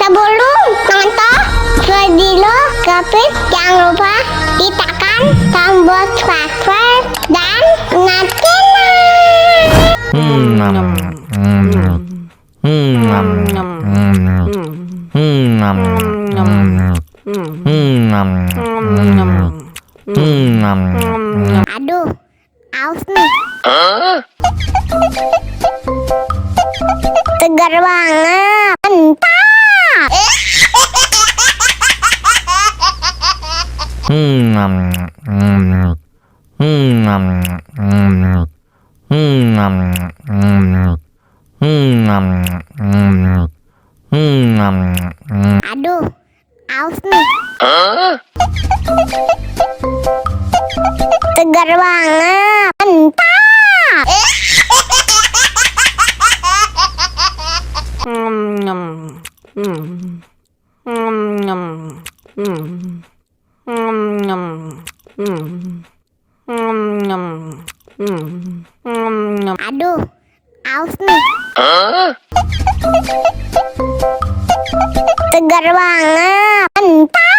Sebelum nonton video Gapit, jangan lupa ditekan tombol subscribe dan aduh, aus nih. Segar banget, mantap. Aduh, aus nih. Segar banget, mantap. Aduh, aus nih. Segar banget, mantap.